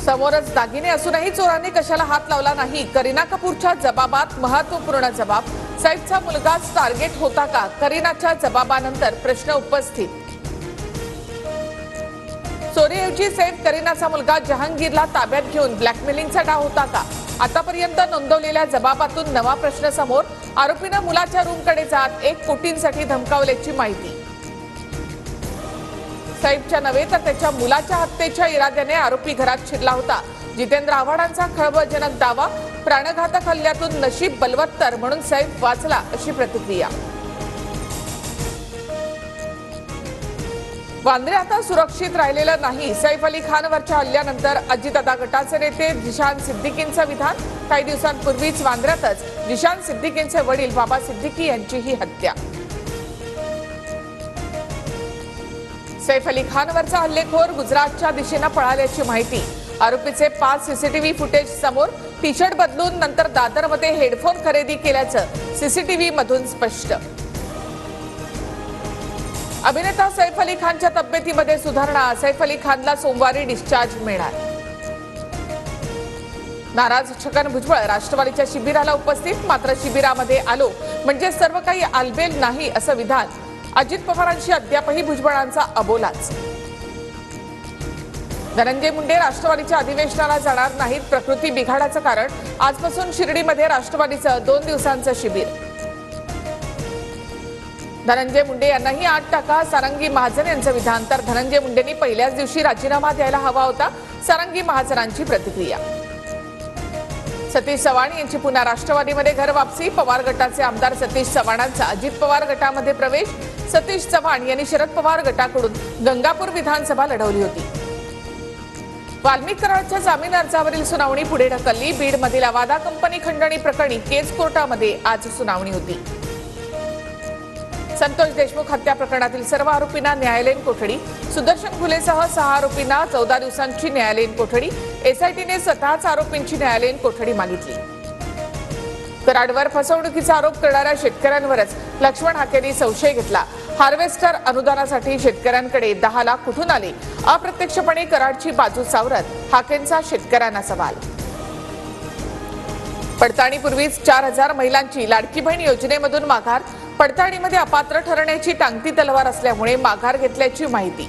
समोरच दागिने असूनही चोरांनी कशाला हात लावला नाही? करीना कपूरच्या जबाबात महत्त्वपूर्ण जबाब. सैफचा मुलगाच टार्गेट होता का? करीनाच्या जबाबानंतर प्रश्न उपस्थित. चोरीऐवजी सैफ करीनाचा मुलगा जहांगीरला ताब्यात घेऊन ब्लॅकमेलिंगचा डाव होता का? आतापर्यंत नोंदवलेल्या जबाबातून नवा प्रश्न समोर. आरोपीनं मुलाच्या रूमकडे जात 1 कोटींसाठी धमकावल्याची माहिती. सैफच्या नव्हे तर त्याच्या मुलाच्या हत्येच्या इराद्याने आरोपी घरात शिरला होता. जितेंद्र आव्हाडांचा खळबळजनक दावा. प्राणघातक हल्ल्यातून नशीब बलवत्तर म्हणून सैफ वाचला, अशी प्रतिक्रिया. वांद्रे आता सुरक्षित राहिलेलं नाही. सैफ अली खानवरच्या हल्ल्यानंतर अजितदादा गटाचे नेते जिशान सिद्दीकींचं विधान. काही दिवसांपूर्वीच वांद्र्यातच जिशान सिद्दीकींचे वडील बाबा सिद्दीकी यांचीही हत्या. सैफ अली खानवरचा हल्लेखोर गुजरातच्या दिशेने पळाल्याची माहिती. आरोपीचे 5 सीसीटीव्ही फुटेज समोर. टी शर्ट बदलून नंतर दादरमध्ये हेडफोन खरेदी केल्याचं सीसीटीव्ही मधून स्पष्ट. अभिनेता सैफ अली खानच्या तब्येतीमध्ये सुधारणा. सैफ अली खानला सोमवारी डिस्चार्ज मिळणार. नाराज छगन भुजबळ राष्ट्रवादीच्या शिबिराला उपस्थित. मात्र शिबिरामध्ये आलो म्हणजे सर्व काही आलबेल नाही, असं विधान. अजित पवारांशी अद्यापही भुजबळांचा अबोलाच. धनंजय मुंडे राष्ट्रवादीच्या अधिवेशनाला जाणार नाहीत. प्रकृती बिघाडाचं कारण. आजपासून शिर्डीमध्ये राष्ट्रवादीचं 2 दिवसांचं शिबिर. धनंजय मुंडे यांनाही आत टाका. सारंगी महाजन यांचं विधान. तर धनंजय मुंडेंनी पहिल्याच दिवशी राजीनामा द्यायला हवा होता. सारंगी महाजनांची प्रतिक्रिया. सतीश चव्हाण यांची पुन्हा राष्ट्रवादीमध्ये घर वापसी. पवार गटाचे आमदार सतीश चव्हाणांचा अजित पवार गटामध्ये प्रवेश. सतीश चव्हाण यांनी शरद पवार गटाकडून गंगापूर विधानसभा लढवली होती. वाल्मिक कराडच्या जामीन अर्जावरील सुनावणी पुढे ढकलली. बीडमधील अवादा कंपनी खंडणी प्रकरणी केज कोर्टामध्ये आज सुनावणी होती. संतोष देशमुख हत्या प्रकरणातील सर्व आरोपींना न्यायालयीन कोठडी. सुदर्शन घुलेसह 6 आरोपींना 14 दिवसांची न्यायालयीन कोठडी. एसआयटीने स्वतःच आरोपींची न्यायालयीन कोठडी मागितली. कराडवर फसवणुकीचा आरोप करणाऱ्या शेतकऱ्यांवरच लक्ष्मण हाकेंनी संशय घेतला. हार्वेस्टर अनुदानासाठी शेतकऱ्यांकडे 10 लाख कुठून आले? अप्रत्यक्षपणे कराडची बाजू सावरत हाकेंचा शेतकऱ्यांना सवाल. पडताळणीपूर्वीच 4000 महिलांची लाडकी बहीण योजनेमधून माघार. पडताळणीमध्ये अपात्र ठरण्याची टांगती तलवार असल्यामुळे माघार घेतल्याची माहिती.